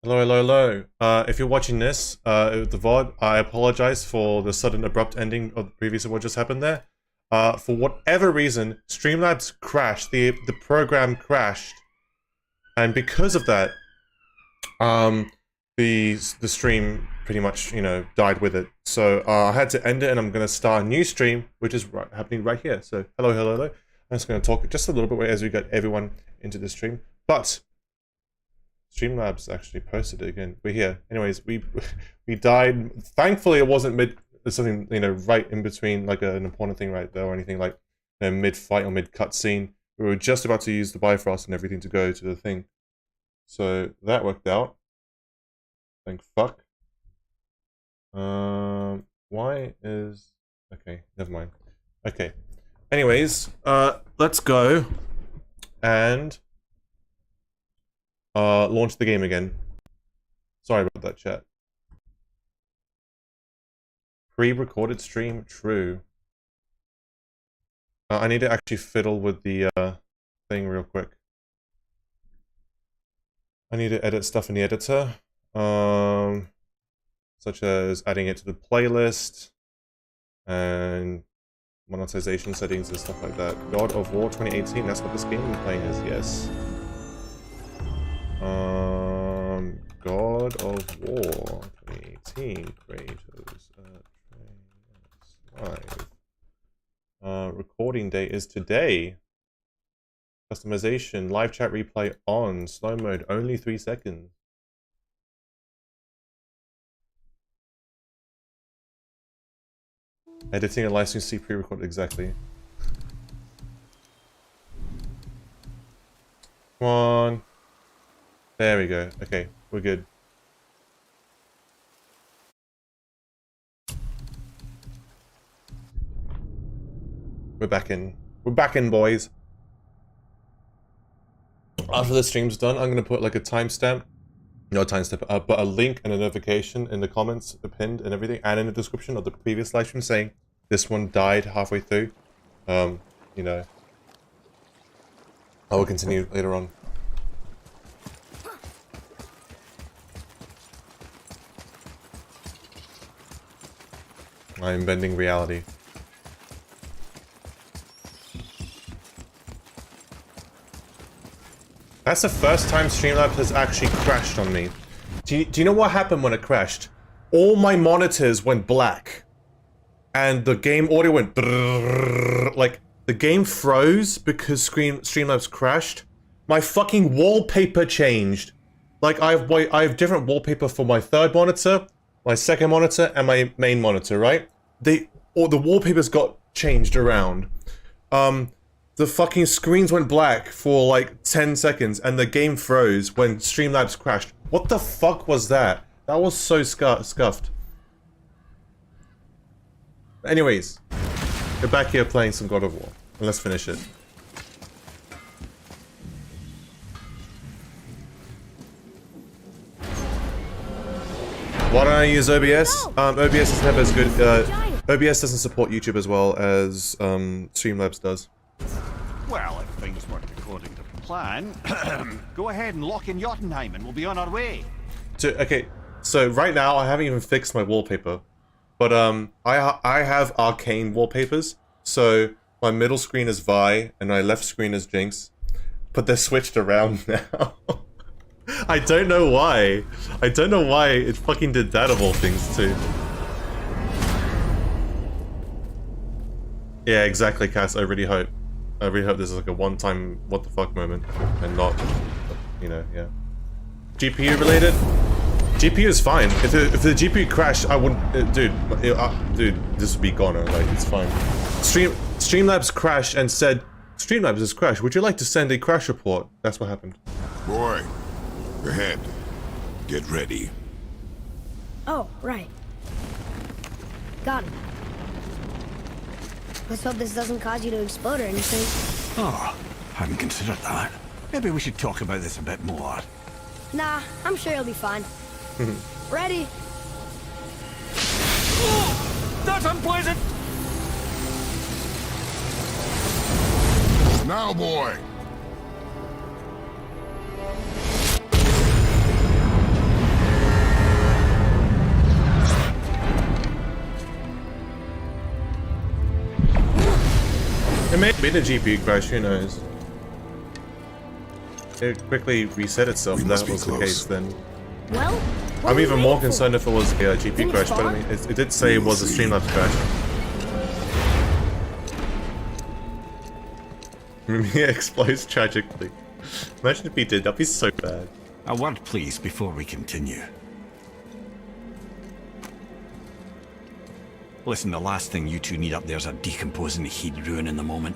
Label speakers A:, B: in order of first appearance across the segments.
A: Hello, hello, hello. If you're watching this, the VOD, I apologize for the sudden abrupt ending of the previous what just happened there. For whatever reason, Streamlabs crashed, the program crashed, and because of that, the stream pretty much, died with it. So I had to end it, and I'm gonna start a new stream, which is happening right here. So hello, hello, hello. I'm just gonna talk just a little bit as we get everyone into the stream, but Streamlabs actually posted it again. We're here. Anyways, we died. Thankfully, it wasn't something right in between, like an important thing right there or anything like mid fight or mid cutscene. We were just about to use the Bifrost and everything to go to the thing, so that worked out. Thank fuck. Why is okay? Never mind. Okay. Anyways, let's go and launch the game again. Sorry about that, chat. Pre-recorded stream, true. I need to actually fiddle with the thing real quick. I need to edit stuff in the editor, such as adding it to the playlist and monetization settings and stuff like that. God of War 2018, that's what this game I'm playing is, yes. God of War 2018, Kratos, live. Recording date is today. Customization, live chat replay on, slow mode, only 3 seconds. Editing and licensing pre-recorded, exactly. Come on. There we go. Okay, we're good. We're back in. We're back in, boys. After the stream's done, I'm gonna put like a timestamp. No timestamp, but a link and a notification in the comments, the pinned and everything, and in the description of the previous live stream saying this one died halfway through. I will continue later on. I'm bending reality. That's the first time Streamlabs has actually crashed on me. Do you know what happened when it crashed? All my monitors went black. And the game audio went brrrr, like, the game froze because Streamlabs crashed. My fucking wallpaper changed. Like, I have different wallpaper for my third monitor, my second monitor, and my main monitor, right? The wallpapers got changed around. The fucking screens went black for like 10 seconds and the game froze when Streamlabs crashed. What the fuck was that? That was so scuffed. Anyways, we're back here playing some God of War. And let's finish it. Why don't I use OBS? OBS is never as good. OBS doesn't support YouTube as well as Streamlabs does.
B: Well, if things work according to plan, go ahead and lock in Jotunheim and we'll be on our way.
A: Okay, so right now I haven't even fixed my wallpaper, but I have arcane wallpapers. So my middle screen is Vi and my left screen is Jinx, but they're switched around now. I don't know why. I don't know why it fucking did that of all things too. Yeah, exactly, Cass. I really hope this is like a one-time what the fuck moment and not, yeah. GPU related? GPU is fine. If the GPU crashed, I wouldn't, dude, this would be goner. Like, it's fine. Streamlabs crashed and said, Streamlabs has crashed. Would you like to send a crash report? That's what happened.
C: Boy, go ahead. Get ready.
D: Oh, right. Got it. Let's hope this doesn't cause you to explode or anything.
B: Oh, hadn't considered that. Maybe we should talk about this a bit more.
D: Nah, I'm sure you'll be fine. Ready?
B: Oh, that's unpleasant!
C: Now, boy.
A: may have been a GPU crash, who knows? It quickly reset itself
C: We
A: if
C: must
A: that
C: be
A: was the
C: close.
A: case then.
D: Well, what
A: I'm
D: are we
A: even more
D: waiting for?
A: concerned if it was a GPU
D: Finish
A: crash, but I
D: fog?
A: mean, it did say it was a
C: see.
A: Streamlabs crash. Mia explodes tragically. Imagine if he did, that'd be so bad.
E: A word, please, before we continue. Listen, the last thing you two need up there's a decomposing heat ruining the moment.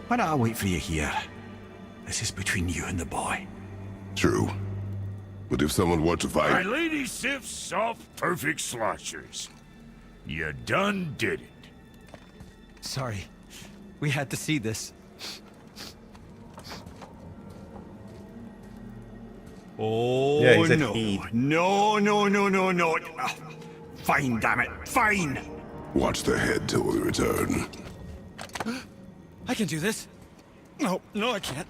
E: Why don't I wait for you here? This is between you and the boy.
C: True. But if someone were to
F: My
C: fight...
F: lady sips soft, perfect sloshers. You done did it.
G: Sorry. We had to see this.
E: Oh,
A: Yeah, he said
E: no.
A: he.
E: No, no, no, no, no. Ah, fine, damn it. Fine.
C: Watch the head till we return.
G: I can do this. No, I can't.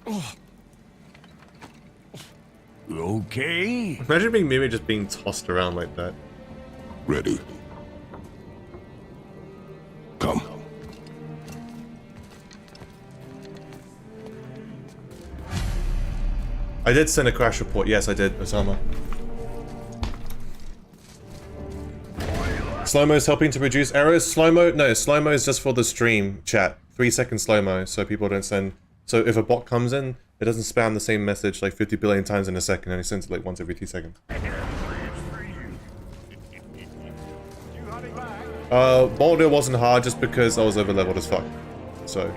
G: Oh.
F: Okay.
A: Imagine being Mimi just being tossed around like that.
C: Ready. Come.
A: I did send a crash report. Yes, I did, Osama. Slow-mo is helping to reduce errors. Slow-mo? No, slow-mo is just for the stream chat. 3-second slow-mo, so people don't send... So if a bot comes in, it doesn't spam the same message like 50 billion times in a second, and it sends it like once every 2 seconds. Boulder wasn't hard just because I was over-leveled as fuck. So...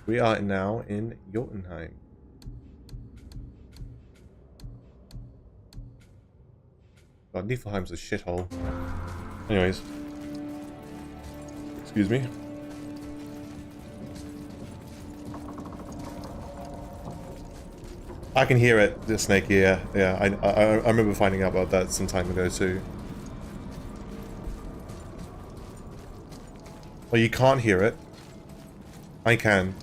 A: We are now in Jotunheim. God, Niflheim's a shithole. Anyways. Excuse me. I can hear it, the snake, yeah. Yeah, I remember finding out about that some time ago too. Well, you can't hear it. I can.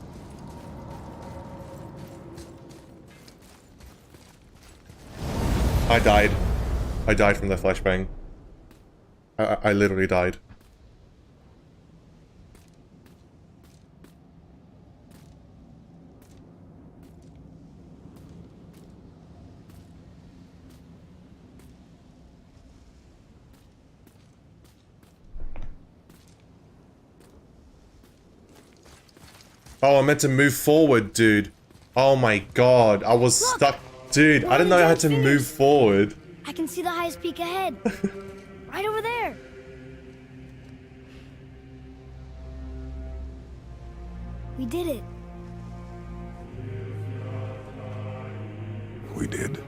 A: I died. I died from the flashbang. I literally died. Oh, I meant to move forward, dude. Oh my god, I was
D: Look,
A: stuck. Dude, I didn't know I had to move forward.
D: I can see the highest peak ahead. Right over there. We did it.
C: We did.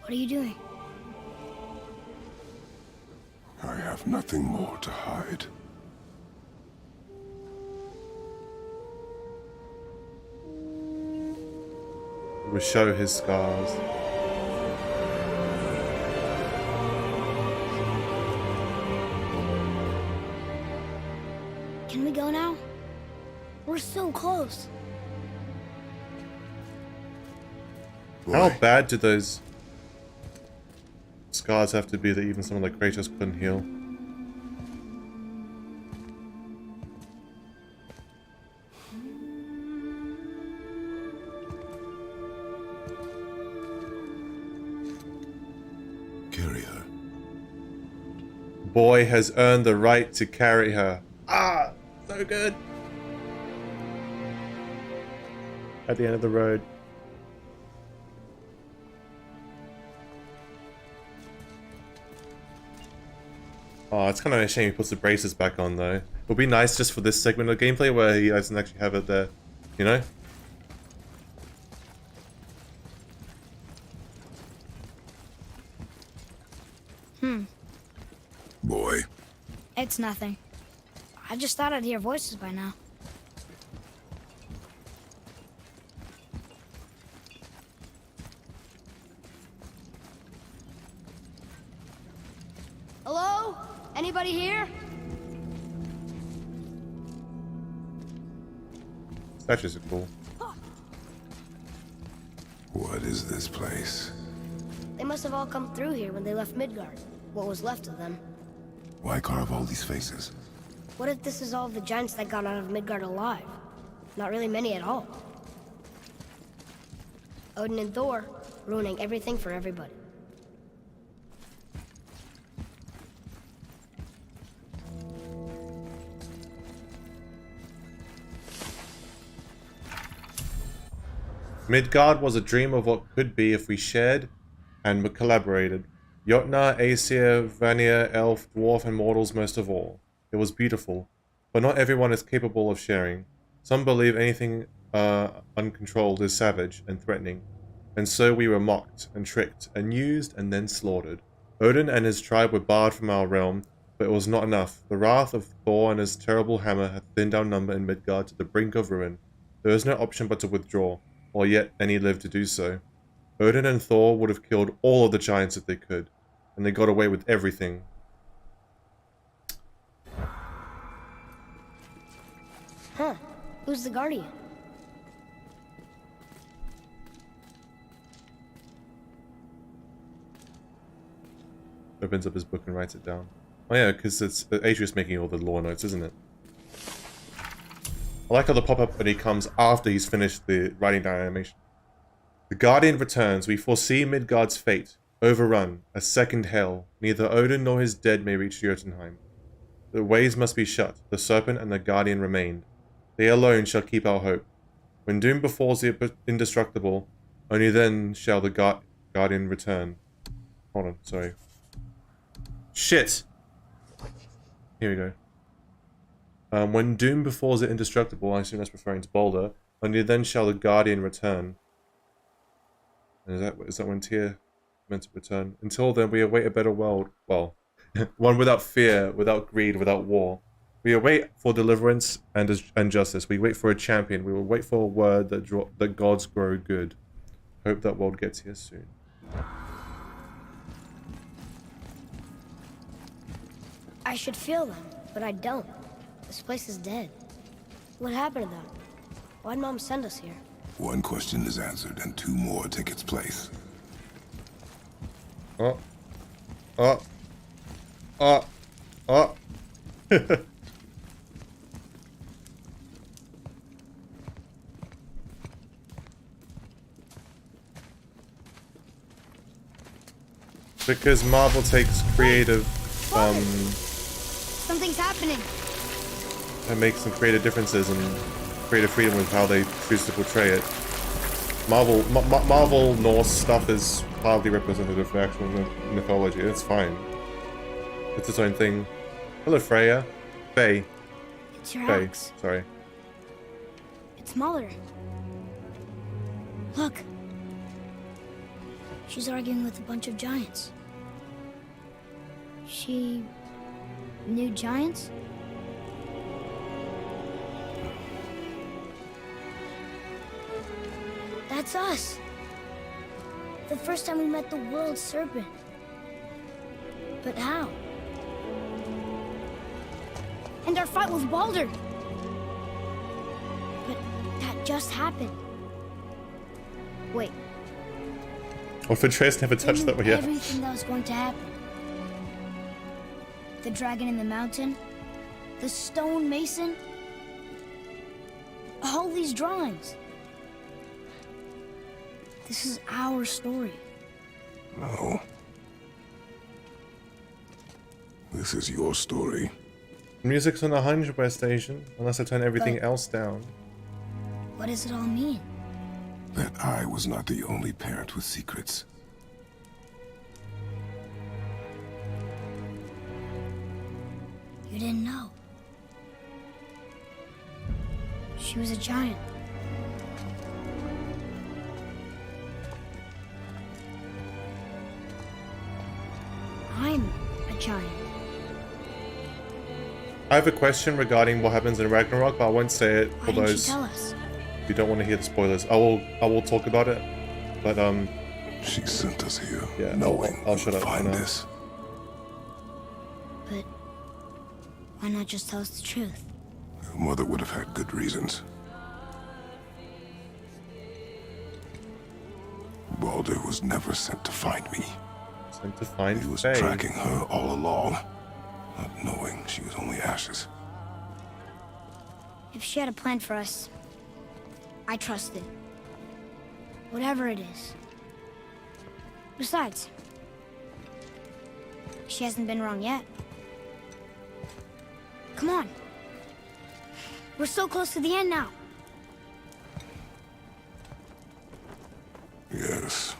D: What are you doing?
C: I have nothing more to hide.
A: It will show his scars.
D: Can we go now? We're so close.
A: How
C: Boy,
A: bad do those scars have to be that even someone like Kratos couldn't heal?
C: carry her.
A: Boy has earned the right to carry her. Ah, so good. At the end of the road. Oh, it's kind of a shame he puts the braces back on though. It would be nice just for this segment of gameplay where he doesn't actually have it there, you know?
C: Boy,
D: It's nothing. I just thought I'd hear voices by now. Hello? Anybody here?
A: Statues are cool.
C: What is this place?
D: They must have all come through here when they left Midgard. What was left of them.
C: Why carve all these faces?
D: What if this is all the giants that got out of Midgard alive? Not really many at all. Odin and Thor, ruining everything for everybody.
A: Midgard was a dream of what could be if we shared and collaborated. Jotnar, Aesir, Vanir, Elf, Dwarf, and Mortals most of all. It was beautiful, but not everyone is capable of sharing. Some believe anything uncontrolled is savage and threatening, and so we were mocked and tricked and used and then slaughtered. Odin and his tribe were barred from our realm, but it was not enough. The wrath of Thor and his terrible hammer had thinned our number in Midgard to the brink of ruin. There was no option but to withdraw, while yet any lived to do so. Odin and Thor would have killed all of the giants if they could, and they got away with everything.
D: Huh. Who's the Guardian?
A: Opens up his book and writes it down. Oh yeah, because it's Atreus making all the lore notes, isn't it? I like how the pop-up when he comes after he's finished the writing down animation. The Guardian returns. We foresee Midgard's fate. Overrun. A second hell. Neither Odin nor his dead may reach Jotunheim. The ways must be shut. The Serpent and the Guardian remained. They alone shall keep our hope. When doom befalls the indestructible, only then shall the Guardian return. Hold on, sorry. Shit! Here we go. When doom befalls the indestructible, I assume that's referring to Balder, only then shall the Guardian return. And is that when Tyr meant to return? Until then, we await a better world. Well, one without fear, without greed, without war. We await for deliverance and justice. We wait for a champion. We will wait for a word that gods grow good. Hope that world gets here soon.
D: I should feel them, but I don't. This place is dead. What happened to them? Why'd Mom send us here?
C: One question is answered, and two more take its place.
A: Oh. Oh. Oh. Oh. Because Marvel takes creative,
D: Something's happening.
A: and makes some creative differences and creative freedom with how they choose to portray it. Marvel Norse stuff is hardly representative of actual mythology. It's fine. It's its own thing. Hello, Freya. Faye.
D: It's your
A: Faye.
D: axe.
A: Sorry.
D: It's Muller. Look. She's arguing with a bunch of giants. She knew giants? That's us. The first time we met the world serpent. But how? And our fight with Balder. But that just happened. Wait.
A: Oh, Ventress never touched that one yet.
D: Everything that was going to happen. The dragon in the mountain, the stone mason, all these drawings. This is our story.
C: No. This is your story.
A: Music's on 100 station, unless I turn everything
D: But-
A: else down.
D: What does it all mean?
C: That I was not the only parent with secrets.
D: You didn't know. She was a giant. I'm a giant.
A: I have a question regarding what happens in Ragnarok, but I won't say it
D: Why
A: for
D: didn't you
A: those
D: tell us?
A: who don't want to hear the spoilers. I will talk about it, but
C: She sent us here,
A: Yeah,
C: knowing
A: I'll
C: we
A: shut
C: would
A: up for
C: find
A: now.
C: this.
D: But why not just tell us the truth?
C: Your mother would have had good reasons. Baldur was never sent to find me.
A: Sent to find
C: He was
A: Faye.
C: tracking her all along, not knowing she was only ashes.
D: If she had a plan for us, I trust it. Whatever it is. Besides, she hasn't been wrong yet. Come on. We're so close to the end now.
C: Yes.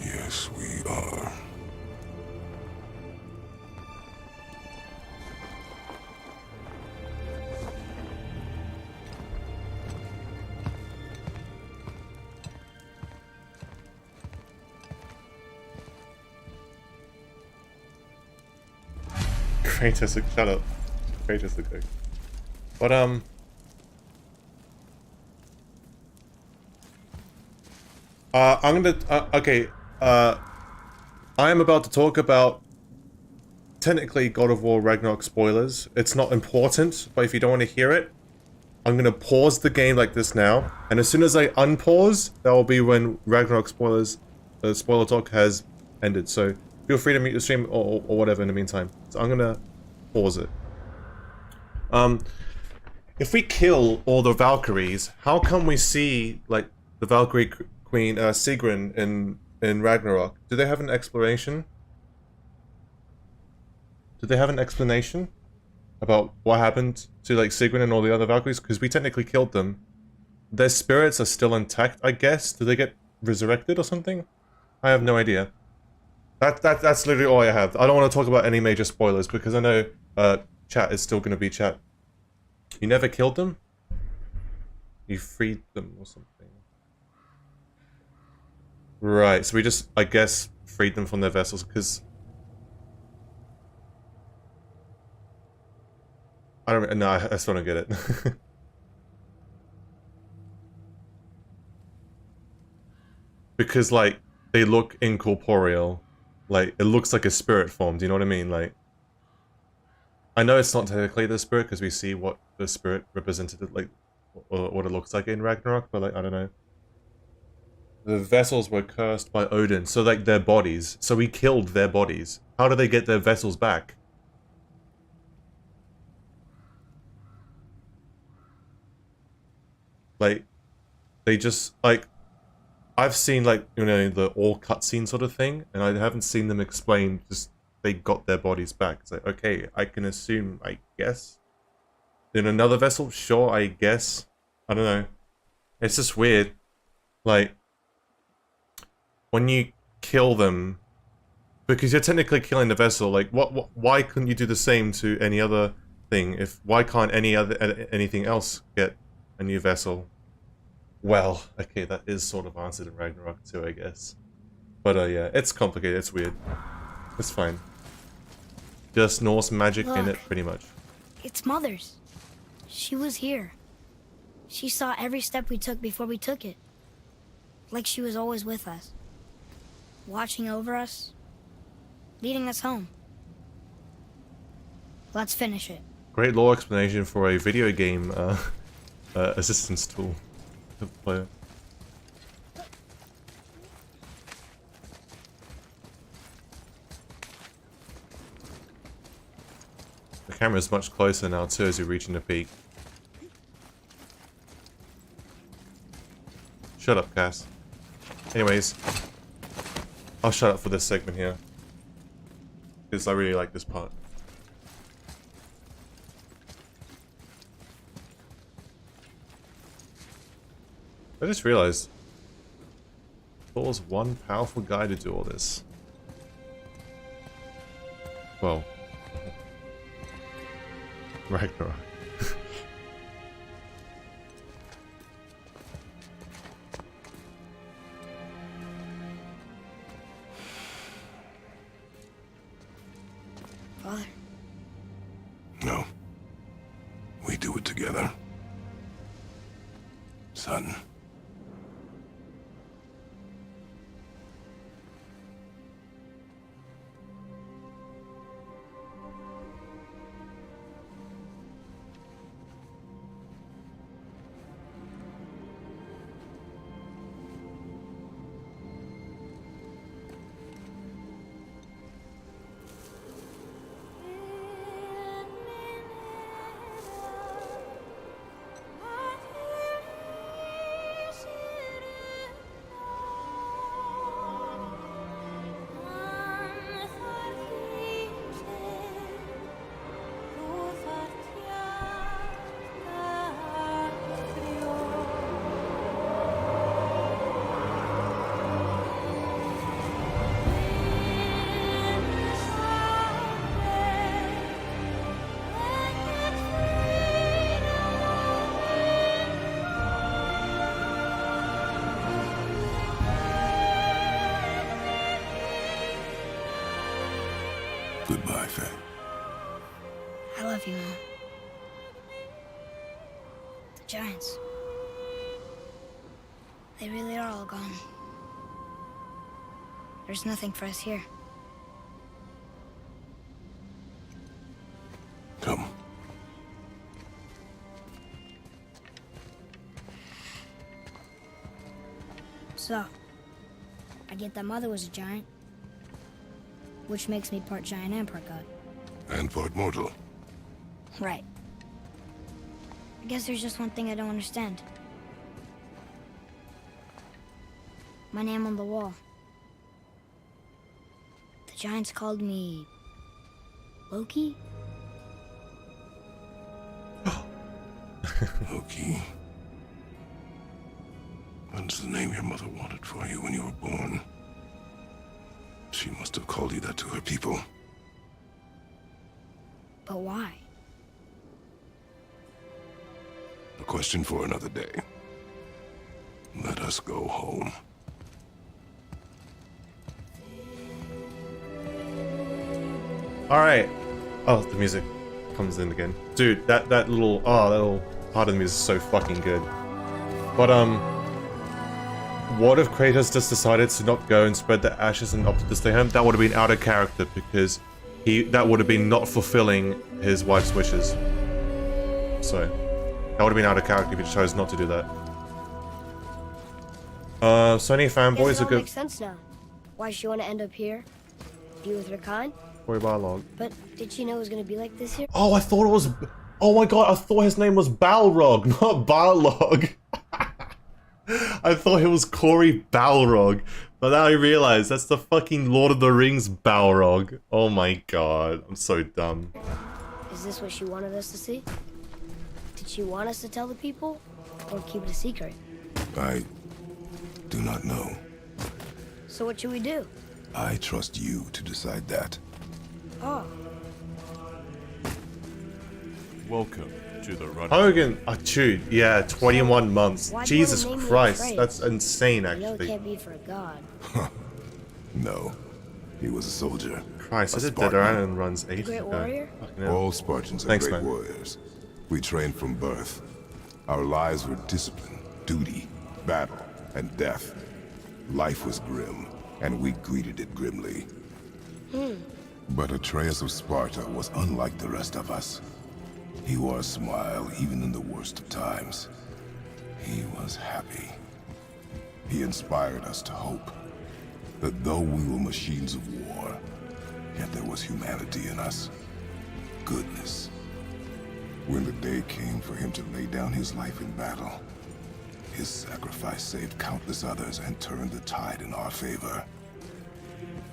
C: Yes, we are.
A: Kratos, shut up. Kratos, okay. But I'm gonna I am about to talk about technically God of War Ragnarok spoilers. It's not important, but if you don't want to hear it, I'm gonna pause the game like this now, and as soon as I unpause, that will be when Ragnarok spoilers, spoiler talk has ended. So feel free to mute the stream or whatever in the meantime. So I'm gonna pause it. If we kill all the Valkyries, how come we see like the Valkyrie Queen Sigrun in Ragnarok? Do they have an explanation? Do they have an explanation about what happened to like Sigrun and all the other Valkyries? Because we technically killed them. Their spirits are still intact, I guess. Do they get resurrected or something? I have no idea. That's literally all I have. I don't want to talk about any major spoilers because I know chat is still going to be chat. You never killed them? You freed them or something. Right, so we just, I guess, freed them from their vessels because... I don't... No, I still don't get it. Because, like, they look incorporeal. Like, it looks like a spirit form, do you know what I mean? Like... I know it's not technically the spirit because we see what the spirit represented, like, or what it looks like in Ragnarok, but like, I don't know. The vessels were cursed by Odin, so like their bodies. So we killed their bodies. How do they get their vessels back? Like, they just, like, I've seen like, you know, the all cutscene sort of thing, and I haven't seen them explain just they got their bodies back. It's like, okay, I can assume, I guess. In another vessel? Sure, I guess. I don't know. It's just weird. Like, when you kill them, because you're technically killing the vessel, like, why couldn't you do the same to any other thing? Why can't anything else get a new vessel? Well, okay, that is sort of answered in Ragnarok too, I guess. But yeah, it's complicated, it's weird. It's fine. Just Norse magic in it, pretty much.
D: It's Mother's. She was here. She saw every step we took before we took it. Like she was always with us. Watching over us. Leading us home. Let's finish it.
A: Great lore explanation for a video game assistance tool to the player. The camera's much closer now too as you're reaching the peak. Shut up, Cass. Anyways, I'll shut up for this segment here. Because I really like this part. I just realized Thor's one powerful guy to do all this. Well, Ragnarok.
D: Father.
C: No. We do it together. Son. Goodbye, Faye.
D: I love you, Mom. The giants. They really are all gone. There's nothing for us here.
C: Come.
D: So, I get that Mother was a giant, which makes me part giant and part god.
C: And part mortal.
D: Right. I guess there's just one thing I don't understand. My name on the wall. The giants called me... Loki?
C: Loki. That's the name your mother wanted for you when you were born. She must have called you that to her people.
D: But why?
C: A question for another day. Let us go home.
A: Alright. Oh, the music comes in again. Dude, that little part of the music is so fucking good. But, what if Kratos just decided to not go and spread the ashes and opted to stay home? That would have been out of character because that would have been not fulfilling his wife's wishes. So, that would have been out of character if he chose not to do that. Sony fanboys are good.
H: Makes sense now. Why she want to end up here? Be with her kind?
A: Story dialogue.
H: But did she know it was going to be like this here?
A: Oh, I thought it was... Oh my god, I thought his name was Balrog, not Balrog. I thought it was Corey Balrog. But now I realize that's the fucking Lord of the Rings Balrog. Oh my god, I'm so dumb.
H: Is this what she wanted us to see? Did she want us to tell the people? Or keep it a secret?
C: I do not know.
H: So what should we do?
C: I trust you to decide that.
H: Oh.
F: Welcome to the run.
A: Hogan, dude, yeah, 21 months.
H: Why do you
A: Jesus
H: wanna name me
A: Christ,
H: Atreus?
A: that's insane,
H: I know it
A: actually.
H: can't be for a god.
C: No. He was a soldier.
A: Christ,
C: a
A: I did
C: Spartan.
A: Dead Island runs ages
H: Great
A: ago.
H: warrior?
A: Fucking hell.
C: All Spartans are
A: Thanks,
C: great
A: man.
C: warriors. We trained from birth. Our lives were discipline, duty, battle, and death. Life was grim, and we greeted it grimly. But Atreus of Sparta was unlike the rest of us. He wore a smile even in the worst of times. He was happy. He inspired us to hope that though we were machines of war, yet there was humanity in us. Goodness. When the day came for him to lay down his life in battle, his sacrifice saved countless others and turned the tide in our favor.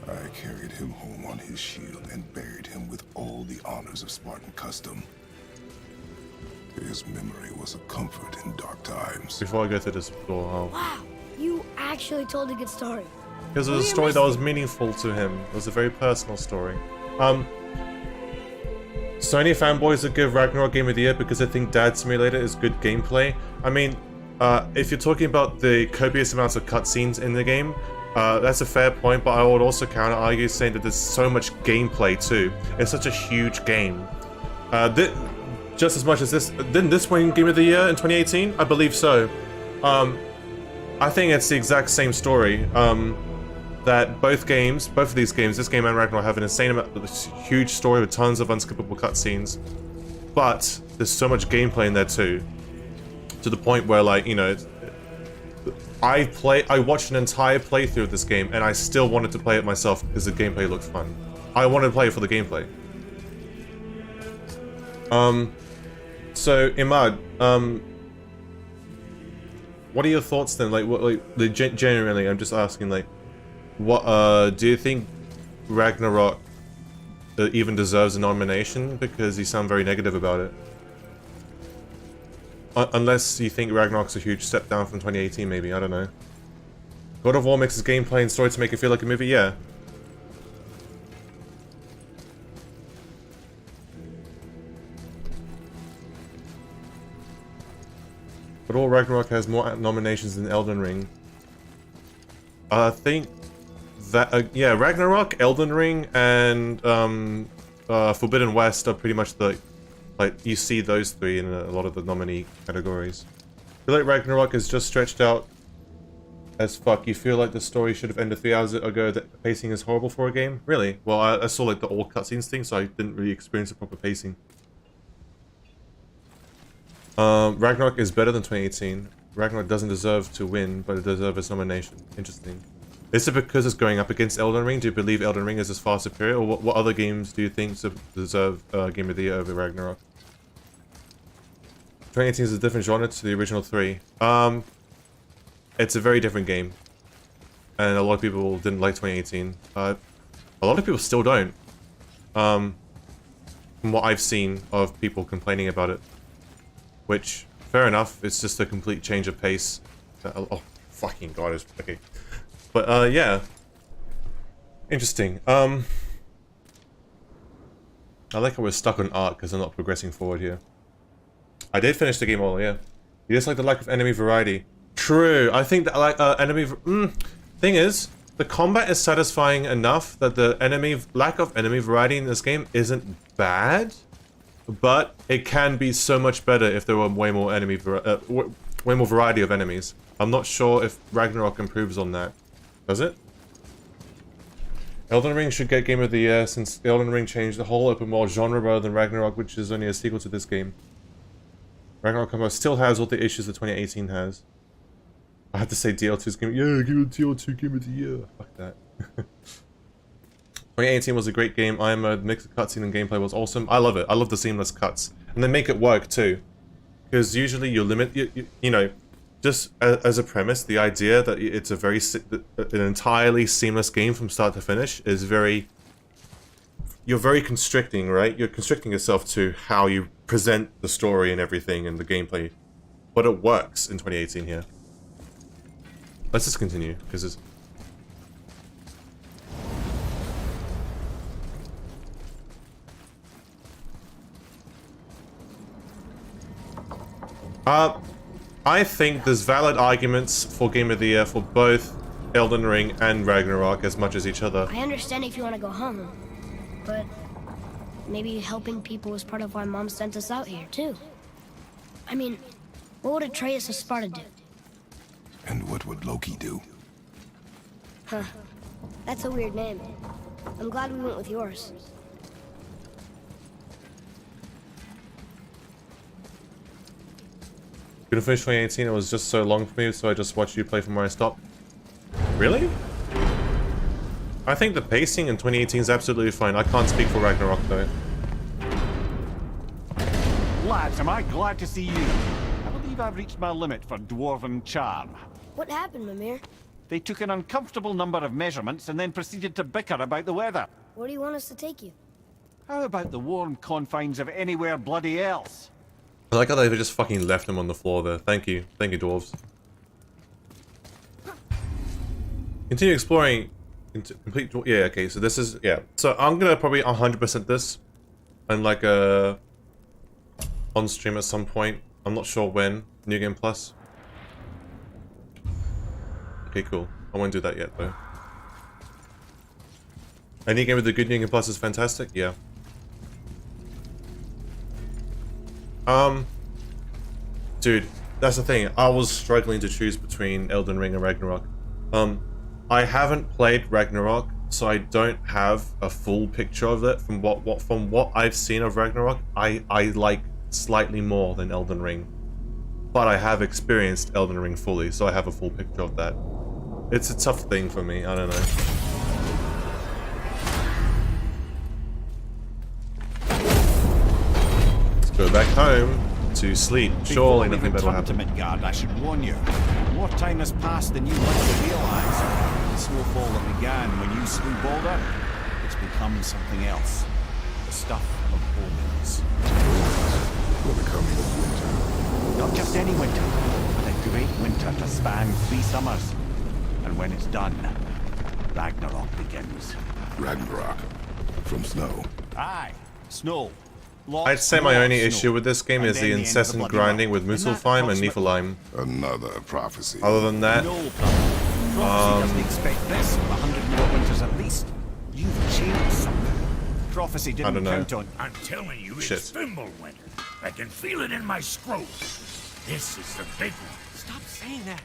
C: I carried him home on his shield and buried him with all the honors of Spartan custom. His memory was a comfort in dark times.
A: Before I go through this door,
H: Wow, you actually told a good story.
A: because it was a story that was meaningful to him. It was a very personal story. Sony fanboys that give Ragnarok Game of the Year because they think Dad Simulator is good gameplay. I mean, if you're talking about the copious amounts of cutscenes in the game, that's a fair point, but I would also counter argue saying that there's so much gameplay too. It's such a huge game. Just as much as this, didn't this win Game of the Year in 2018? I believe so. I think it's the exact same story. That both of these games, this game and Ragnarok, have an insane amount, this huge story with tons of unskippable cutscenes. But there's so much gameplay in there too, to the point where, like, you know, I watched an entire playthrough of this game, and I still wanted to play it myself because the gameplay looked fun. I wanted to play it for the gameplay. So Imad, what are your thoughts then? Like, genuinely, I'm just asking, like, what do you think Ragnarok even deserves a nomination? Because you sound very negative about it. Unless you think Ragnarok's a huge step down from 2018, maybe, I don't know. God of War mixes gameplay and story to make it feel like a movie, yeah. But all Ragnarok has more nominations than Elden Ring. I think that, yeah, Ragnarok, Elden Ring, and Forbidden West are pretty much the, like, you see those three in a lot of the nominee categories. I feel like Ragnarok is just stretched out as fuck. You feel like the story should have ended 3 hours ago, that the pacing is horrible for a game? Really? Well, I saw like the all cutscenes thing, so I didn't really experience the proper pacing. Ragnarok is better than 2018. Ragnarok doesn't deserve to win, but it deserves its nomination. Interesting. Is it because it's going up against Elden Ring? Do you believe Elden Ring is as far superior? Or what other games do you think deserve Game of the Year over Ragnarok? 2018 is a different genre to the original three. It's a very different game. And a lot of people didn't like 2018. A lot of people still don't. From what I've seen of people complaining about it. Which, fair enough, it's just a complete change of pace. Oh, fucking god, it's okay. But, yeah. Interesting. I like how we're stuck on art because I'm not progressing forward here. I did finish the game all, yeah. You just like the lack of enemy variety. True, I think that, like, thing is, the combat is satisfying enough that the lack of enemy variety in this game isn't bad. But it can be so much better if there were way more way more variety of enemies. I'm not sure if Ragnarok improves on that. Does it? Elden Ring should get Game of the Year since Elden Ring changed the whole open world genre rather than Ragnarok, which is only a sequel to this game. Ragnarok combo still has all the issues that 2018 has. I had to say DL2's game. Yeah, give it DL2 Game of the Year. Fuck that. 2018 was a great game. I am a mix of cutscene and gameplay was awesome. I love it. I love the seamless cuts. And they make it work too. Because usually you limit, you know, just as a premise, the idea that it's an entirely seamless game from start to finish is you're very constricting, right? You're constricting yourself to how you present the story and everything and the gameplay. But it works in 2018 here. Let's just continue, because it's... I think there's valid arguments for Game of the Year for both Elden Ring and Ragnarok as much as each other.
D: I understand if you want to go home, but maybe helping people was part of why Mom sent us out here, too. I mean, what would Atreus of Sparta do?
C: And what would Loki do?
D: Huh. That's a weird name. I'm glad we went with yours.
A: Couldn't finish 2018, it was just so long for me, so I just watched you play from where I stopped. Really? I think the pacing in 2018 is absolutely fine. I can't speak for Ragnarok though.
B: Lads, am I glad to see you. I believe I've reached my limit for dwarven charm.
D: What happened, Mimir?
B: They took an uncomfortable number of measurements and then proceeded to bicker about the weather.
D: Where do you want us to take you?
B: How about the warm confines of anywhere bloody else?
A: I like how they just fucking left him on the floor there. Thank you. Thank you, dwarves. Continue exploring. Complete. Yeah, okay, so this is... Yeah. So I'm gonna probably 100% this. And like on stream at some point. I'm not sure when. New Game Plus. Okay, cool. I won't do that yet, though. Any game with the good New Game Plus is fantastic? Yeah. Dude, that's the thing. I was struggling to choose between Elden Ring and Ragnarok. I haven't played Ragnarok, so I don't have a full picture of it. From what I've seen of Ragnarok, I like slightly more than Elden Ring. But I have experienced Elden Ring fully, so I have a full picture of that. It's a tough thing for me, I don't know. Let's go back home to sleep. Surely nothing better will happen.
E: To Midgard, I should warn you. More time has passed than you likely realize. The snowfall that began when you slew Baldur, it's become something else. The stuff of omens.
C: For the coming of winter.
B: Not just any winter, but a great winter to span 3 summers. And when it's done, Ragnarok begins.
C: Ragnarok. From snow.
B: Aye, snow.
A: I'd say my only issue with this game is the incessant grinding with Muspelheim and Niflheim.
C: Another prophecy.
A: Other than that,
B: No, prophecy doesn't expect this. 100 more Christ! You've changed something. Prophecy
A: I
B: didn't
A: don't know.
B: count on.
F: I'm telling you,
A: Shit.
F: it's Fimbulwinter. I can feel it in my scrotum. This is the big one.
G: Stop saying that.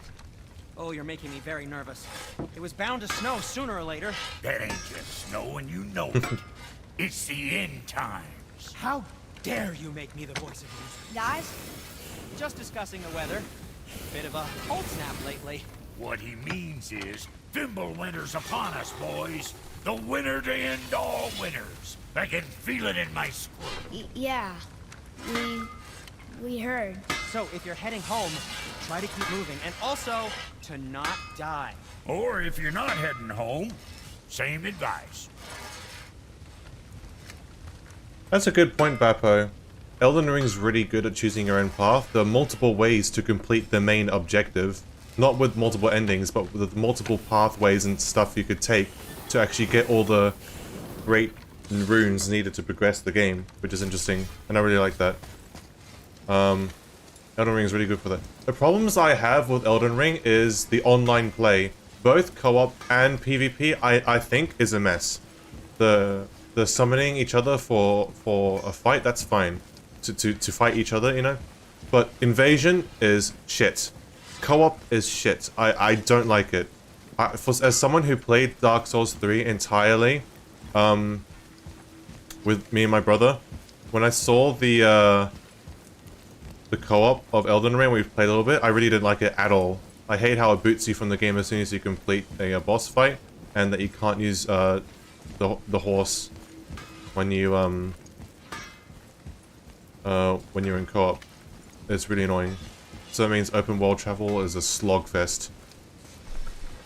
G: Oh, you're making me very nervous. It was bound to snow sooner or later.
F: That ain't just snow, and you know it. It's the end times.
G: How dare you make me the voice of reason?
D: Guys,
G: Just discussing the weather. Bit of a cold snap lately.
F: What he means is, Fimbulwinter's upon us, boys. The winner to end all winners. I can feel it in my scrotum.
D: yeah. We heard.
G: So if you're heading home, try to keep moving, and also to not die.
F: Or if you're not heading home, same advice.
A: That's a good point, Bappo. Elden Ring's really good at choosing your own path. There are multiple ways to complete the main objective. Not with multiple endings, but with multiple pathways and stuff you could take to actually get all the great runes needed to progress the game, which is interesting, and I really like that. Elden Ring is really good for that. The problems I have with Elden Ring is the online play. Both co-op and PvP, I think, is a mess. The summoning each other for a fight, that's fine. To fight each other, you know? But Invasion is shit. Co-op is shit. I don't like it. As someone who played Dark Souls 3 entirely, with me and my brother, when I saw the co-op of Elden Ring, we played a little bit, I really didn't like it at all. I hate how it boots you from the game as soon as you complete a boss fight, and that you can't use the horse when you when you're in co-op. It's really annoying. So that means open world travel is a slogfest.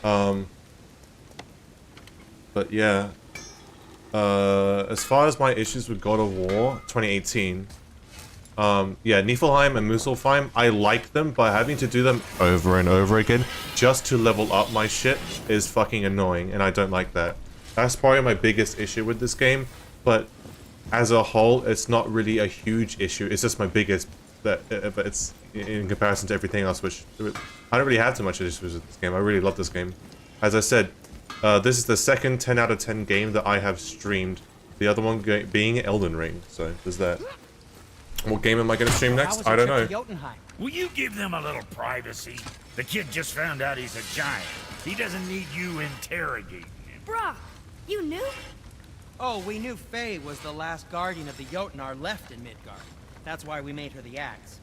A: But yeah. As far as my issues with God of War 2018, yeah, Niflheim and Muspelheim, I like them, but having to do them over and over again just to level up my shit is fucking annoying, and I don't like that. That's probably my biggest issue with this game, but as a whole, it's not really a huge issue. It's just my biggest, but it's in comparison to everything else, which I don't really have too much issues with this game. I really love this game. As I said, this is the second 10 out of 10 game that I have streamed. The other one being Elden Ring, so there's that. What game am I going to stream next? I don't know.
F: Will you give them a little privacy? The kid just found out he's a giant. He doesn't need you interrogating him.
D: Bruh, you knew?
G: Oh, we knew Faye was the last guardian of the Jotnar left in Midgard. That's why we made her the axe.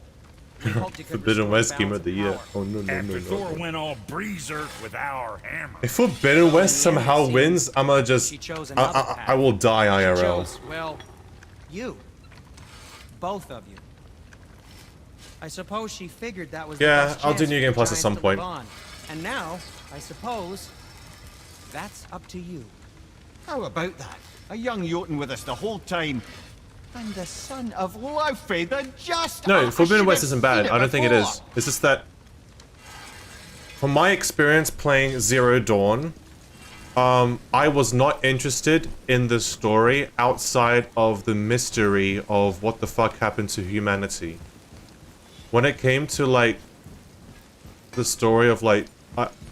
G: We hoped it could
A: Forbidden
G: restore
A: West
G: the
A: game
G: balance
A: of the
G: of
A: year.
G: power.
A: Oh no no
F: After
A: no
F: Thor
A: no.
F: went all Breezerk with our hammer.
A: If Forbidden West somehow wins, I'ma just
G: She chose another path.
A: I will die
G: She
A: IRL.
G: chose, well, you. Both of you. I suppose she figured that was
A: Yeah,
G: the best
A: I'll do
G: chance
A: New
G: for
A: Game
G: the
A: Plus at
G: Giants
A: some
G: to
A: point.
G: live on. And now, I suppose, that's up to you.
B: How about that? A young Jotun with us the whole time. And the son of Laufey, the just...
A: No,
B: Oh, I
A: Forbidden
B: should
A: West
B: have
A: isn't bad.
B: seen
A: I don't think it is.
B: before.
A: It's just that, from my experience playing Zero Dawn, I was not interested in the story outside of the mystery of what the fuck happened to humanity. When it came to, like, the story of, like,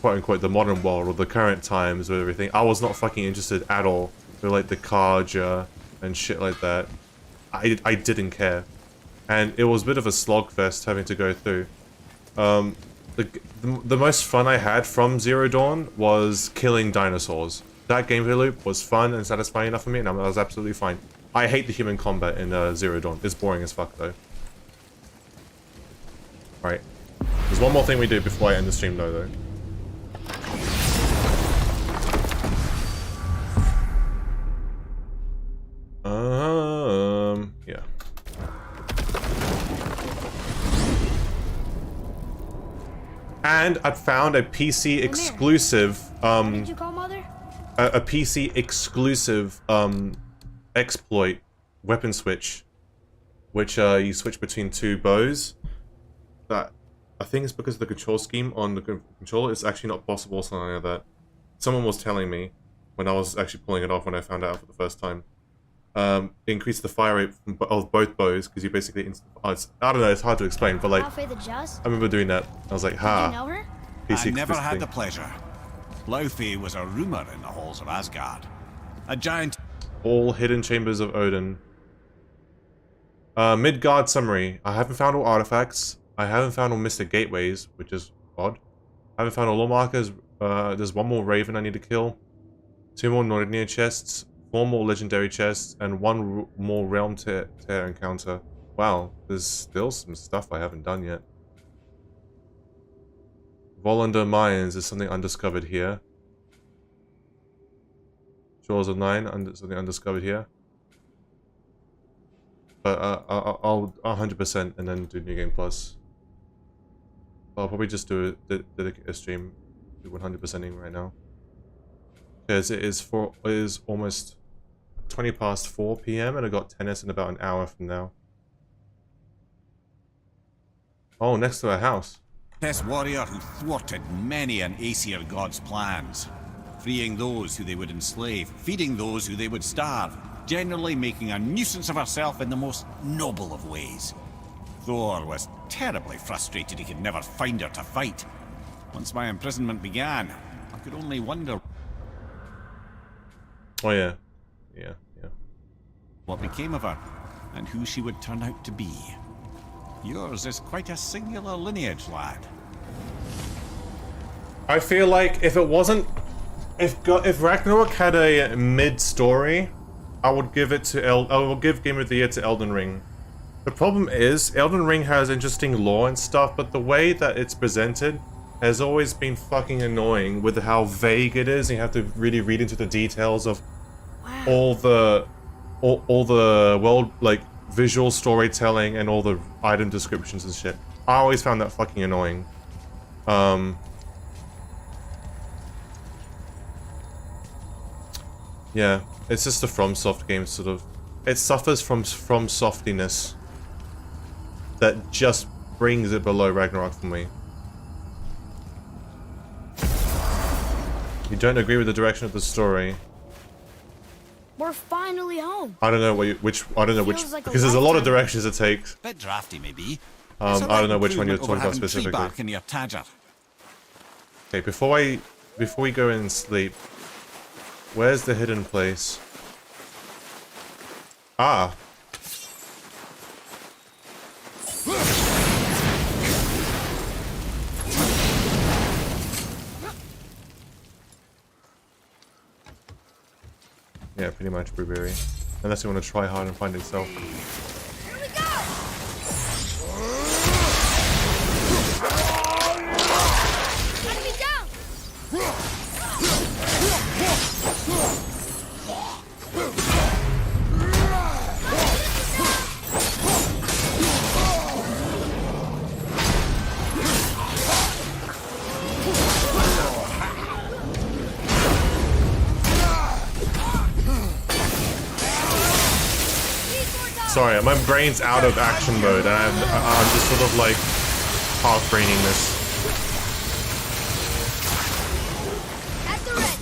A: quote-unquote, the modern world or the current times or everything, I was not fucking interested at all. With, like, the Karja and shit like that. I didn't care. And it was a bit of a slogfest having to go through. The most fun I had from Zero Dawn was killing dinosaurs. That gameplay loop was fun and satisfying enough for me, and I was absolutely fine. I hate the human combat in Zero Dawn. It's boring as fuck, though. Alright. There's one more thing we do before I end the stream, though. Yeah. And I found a PC exclusive,
D: What did you call Mother?
A: a PC exclusive, exploit weapon switch, which, you switch between two bows. That, I think it's because of the control scheme on the controller, it's actually not possible or something like that. Someone was telling me when I was actually pulling it off when I found it out for the first time. Increase the fire rate of both bows because you basically I don't know, it's hard to explain, but like
D: Laufey the Just?
A: I remember doing that. I was like,
D: Did you know
A: ha.
D: her?
A: PC
B: I never
A: exclusive
B: had
A: thing.
B: the pleasure. Laufey was a rumour in the halls of Asgard.
E: A giant...
A: All hidden chambers of Odin. Midgard summary. I haven't found all artifacts. I haven't found all Mystic Gateways, which is odd. I haven't found all law markers. There's one more Raven I need to kill. 2 more Nordnia chests. 4 more Legendary chests. And 1 more Realm Tear encounter. Wow, there's still some stuff I haven't done yet. Volander Mines is something undiscovered here. Shores of Nine, something undiscovered here. But I'll 100% and then do New Game Plus. I'll probably just do a stream, do 100%ing right now. Because it is almost 20 past 4 PM and I got tennis in about an hour from now. Oh, next to our house.
E: This warrior who thwarted many an Aesir god's plans, freeing those who they would enslave, feeding those who they would starve, generally making a nuisance of herself in the most noble of ways. Thor was terribly frustrated he could never find her to fight. Once my imprisonment began, I could only wonder...
A: Oh yeah.
E: What became of her, and who she would turn out to be. Yours is quite a singular lineage, lad.
A: I feel like if it wasn't... If Ragnarok had a mid-story, I would give it to I will give Game of the Year to Elden Ring. The problem is, Elden Ring has interesting lore and stuff, but the way that it's presented has always been fucking annoying with how vague it is, and you have to really read into the details of all the world, like, visual storytelling and all the item descriptions and shit. I always found that fucking annoying. Yeah, it's just a FromSoft game, sort of. It suffers from softiness that just brings it below Ragnarok for me. You don't agree with the direction of the story.
D: We're finally home.
A: I don't know which
D: Like
A: because there's a lot of directions it takes.
E: Bit drafty, maybe.
A: I don't know which one you're talking about specifically.
E: Back in your Tadger.
A: Okay, before we go in and sleep, where's the hidden place? Ah. Yeah, pretty much Blueberry. Unless you want to try hard and find itself.
D: Here we go! Enemy down!
A: Sorry, my brain's out of action mode, and I'm just sort of like half-braining this.
D: At the ready.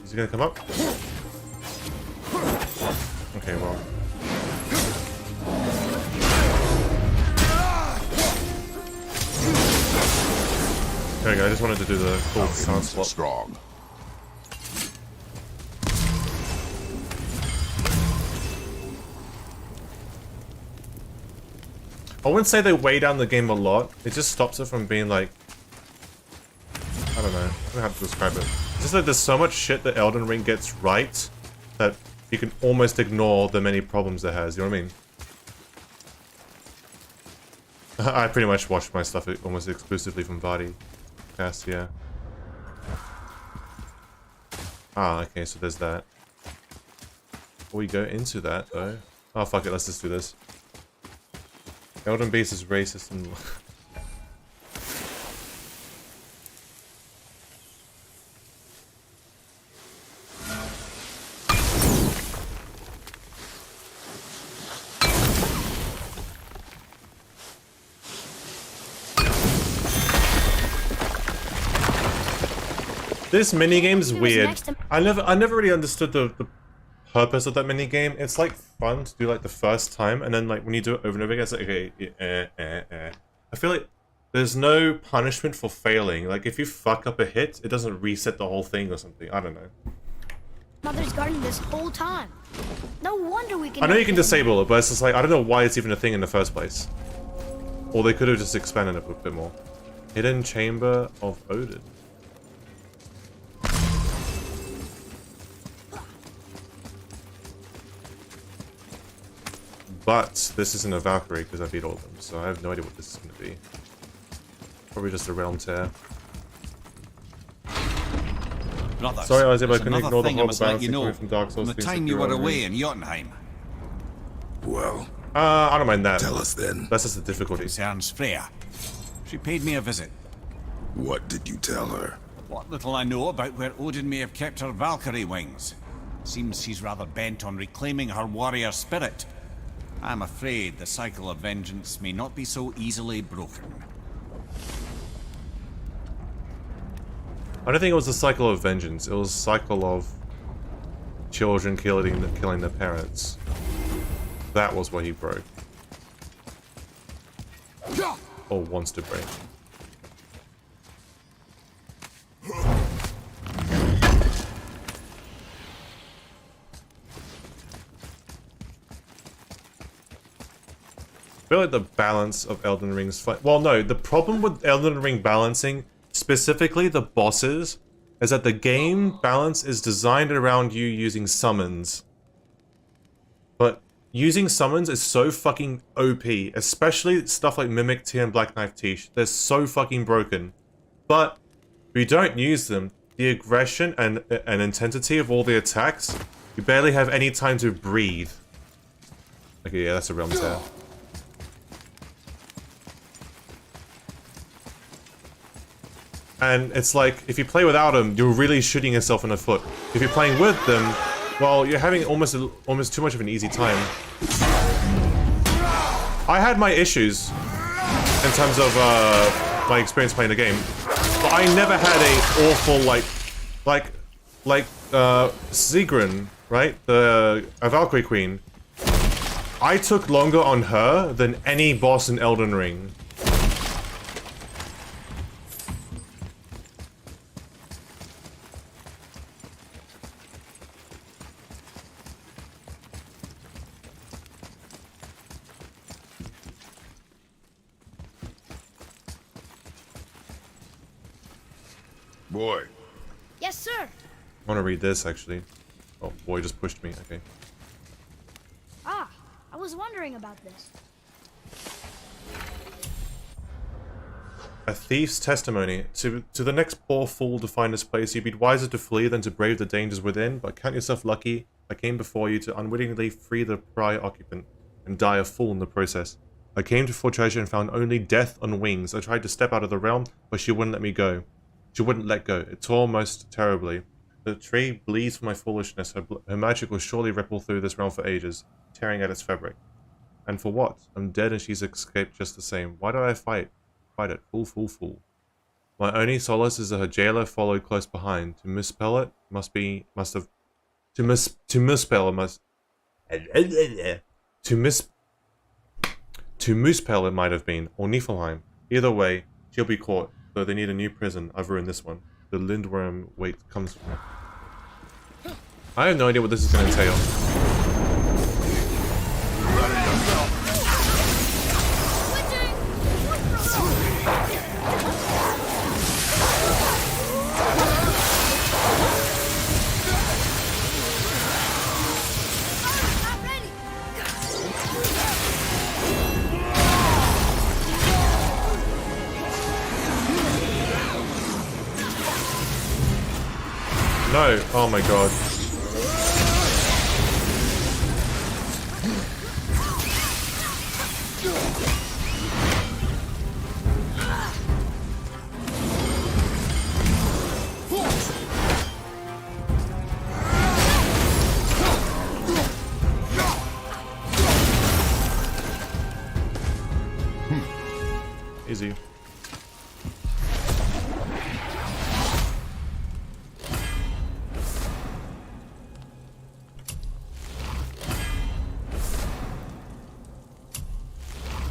A: Is he gonna come up? Okay, well. There we go, I just wanted to do the cool sound swap.
C: Strong.
A: I wouldn't say they weigh down the game a lot. It just stops it from being like... I don't know. I don't know how to describe it. It's just like there's so much shit that Elden Ring gets right that you can almost ignore the many problems it has. You know what I mean? I pretty much watch my stuff almost exclusively from Vardy. Yes, yeah. Ah, okay, so there's that. Before we go into that, though... Oh, fuck it, let's just do this. Elden Beast is racist and... This minigame's
D: He was
A: weird.
D: next to-
A: I never really understood the purpose of that minigame. It's like fun to do like the first time, and then like when you do it over and over again, it's like okay, I feel like there's no punishment for failing. Like if you fuck up a hit, it doesn't reset the whole thing or something. I don't know.
D: Mother's garden this whole time. No wonder we can.
A: I know you can disable it, but it's just like I don't know why it's even a thing in the first place. Or they could have just expanded it a bit more. Hidden Chamber of Odin. But this isn't a Valkyrie because I beat all of them, so I have no idea what this is going to be. Probably just a realm tear.
E: Brothers,
A: Sorry, Isaac, but I
E: there's
A: couldn't
E: another
A: ignore the
E: thing I
A: horrible
E: must let
A: balancing
E: you know.
A: coming from Dark Souls.
E: From the
A: things
E: time
A: that
E: you
A: grew
E: were
A: on me.
E: away in Jotunheim
C: Well,
A: I don't mind that.
C: tell us then.
A: That's just the difficulty.
E: concerns Freya. She paid me a visit.
C: What did you tell her?
E: What little I know about where Odin may have kept her Valkyrie wings. Seems she's rather bent on reclaiming her warrior spirit. I'm afraid the cycle of vengeance may not be so easily broken.
A: I don't think it was a cycle of vengeance. It was a cycle of children killing their parents. That was what he broke. Or wants to break. I feel like the balance of Elden Ring's fight. Well, no, the problem with Elden Ring balancing, specifically the bosses, is that the game balance is designed around you using summons. But using summons is so fucking OP, especially stuff like Mimic Tear and Black Knife Tish. They're so fucking broken. But if you don't use them, the aggression and intensity of all the attacks, you barely have any time to breathe. Okay, yeah, that's a realm tear. And it's like, if you play without them, you're really shooting yourself in the foot. If you're playing with them, well, you're having almost too much of an easy time. I had my issues in terms of my experience playing the game, but I never had a awful like Sigrun, right? A Valkyrie Queen. I took longer on her than any boss in Elden Ring.
C: Boy,
D: Yes, sir.
A: I want to read this, actually. Oh, boy just pushed me. Okay.
D: Ah, I was wondering about this.
A: A thief's testimony. To the next poor fool to find this place, you'd be wiser to flee than to brave the dangers within, but count yourself lucky I came before you to unwittingly free the prior occupant, and die a fool in the process. I came for treasure and found only death on wings. I tried to step out of the realm, but she wouldn't let me go. She wouldn't let go. It tore most terribly. The tree bleeds for my foolishness. Her magic will surely ripple through this realm for ages, tearing at its fabric. And for what? I'm dead and she's escaped just the same. Why did I fight? Fight it. Fool, fool, fool. My only solace is that her jailer followed close behind. To misspell it might have been, or Niflheim. Either way, she'll be caught. Though they need a new prison, I've ruined this one. The Lindworm weight comes from it. I have no idea what this is going to entail. No, oh my god. Easy.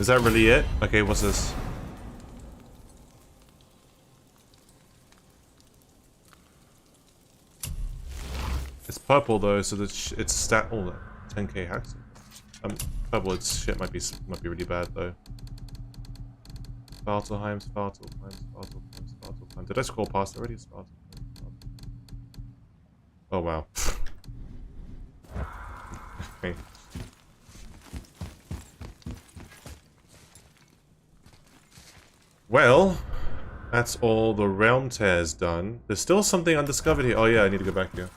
A: Is that really it? Okay, what's this? It's purple though, so that it's stat. Oh, 10k hacks. Purple. Its shit might be really bad though. Svartalheim. Did I scroll past already? Svartalheim. Oh wow. Okay. Well, that's all the realm tears done. There's still something undiscovered here. Oh yeah, I need to go back here.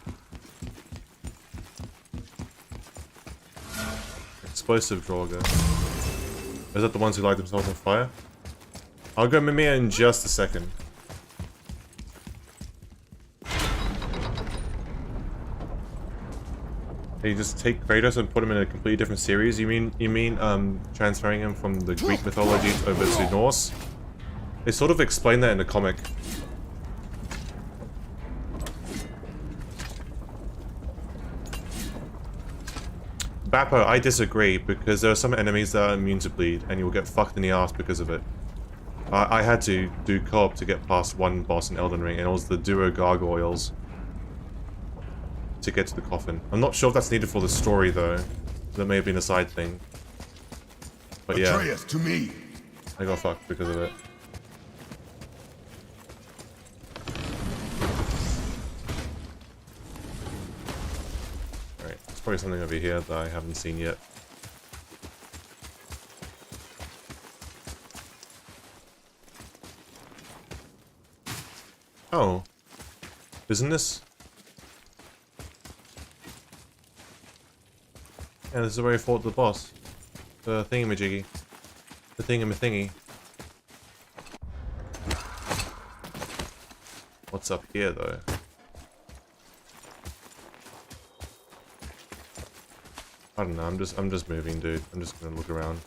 A: Explosive Draugr. Is that the ones who light themselves on fire? I'll go Mimir in just a second. You just take Kratos and put him in a completely different series? You mean transferring him from the Greek mythology over to Norse? They sort of explain that in the comic. Bappo, I disagree, because there are some enemies that are immune to bleed, and you'll get fucked in the ass because of it. I had to do co-op to get past one boss in Elden Ring, and it was the duo gargoyles to get to the coffin. I'm not sure if that's needed for the story, though. That may have been a side thing. But yeah.
C: Atreus, to me.
A: I got fucked because of it. Alright, there's probably something over here that I haven't seen yet. Oh. Isn't this? Yeah, this is where I fought the boss. The thingamajiggy. The thingamathingy. What's up here, though? I don't know, I'm just moving, dude. I'm just gonna look around.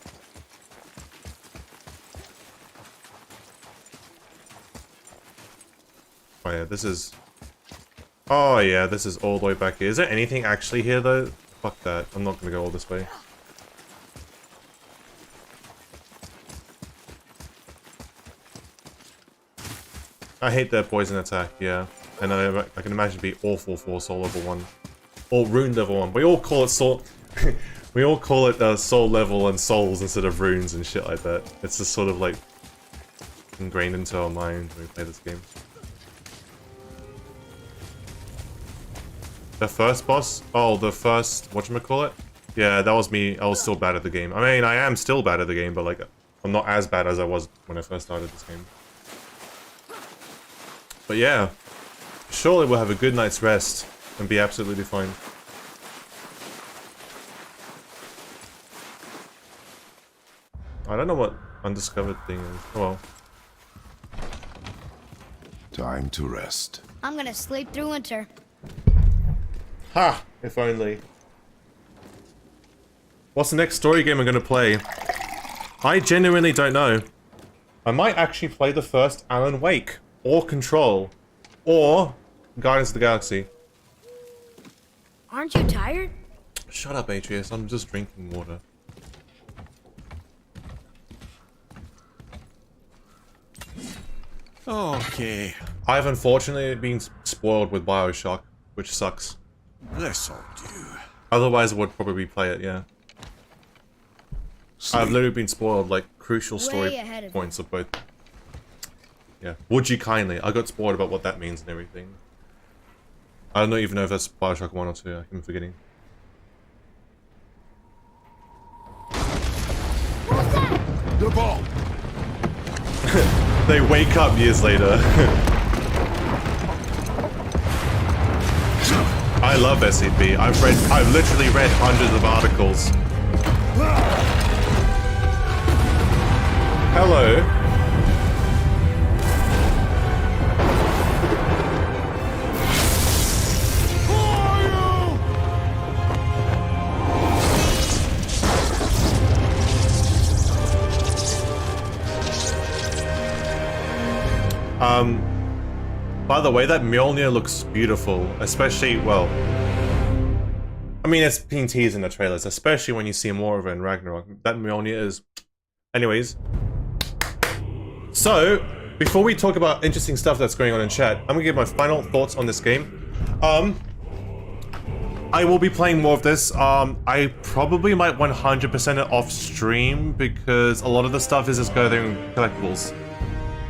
A: Oh yeah, this is... Oh yeah, this is all the way back here. Is there anything actually here, though? Fuck that. I'm not gonna go all this way. I hate their poison attack, yeah. And I can imagine it'd be awful for soul level 1. Or rune level 1. We all call it soul... we all call it soul level and souls instead of runes and shit like that. It's just sort of like... ingrained into our mind when we play this game. The first boss? Oh, the first... whatchamacallit? Yeah, that was me. I was still bad at the game. I mean, I am still bad at the game, but like... I'm not as bad as I was when I first started this game. But yeah. Surely we'll have a good night's rest and be absolutely fine. I don't know what undiscovered thing is. Oh well.
C: Time to rest.
D: I'm gonna sleep through winter.
A: Ha! If only. What's the next story game I'm gonna play? I genuinely don't know. I might actually play the first Alan Wake, or Control, or Guardians of the Galaxy.
D: Aren't you tired?
A: Shut up, Atreus. I'm just drinking water.
E: Okay,
A: I've unfortunately been spoiled with BioShock, which sucks.
E: this'll do.
A: Otherwise, I would probably play it, yeah. I've literally been spoiled, like, crucial story
D: ahead of
A: points of both. Yeah. Would you kindly? I got spoiled about what that means and everything. I don't even know if that's BioShock 1 or 2, I'm forgetting.
C: The ball.
A: They wake up years later. I love SCP. I've literally read hundreds of articles. Hello. By the way, that Mjolnir looks beautiful, especially, well... I mean, it's been teased in the trailers, especially when you see more of it in Ragnarok. That Mjolnir is Anyways. So, before we talk about interesting stuff that's going on in chat, I'm gonna give my final thoughts on this game. I will be playing more of this. I probably might 100% it off stream because a lot of the stuff is just gathering collectibles.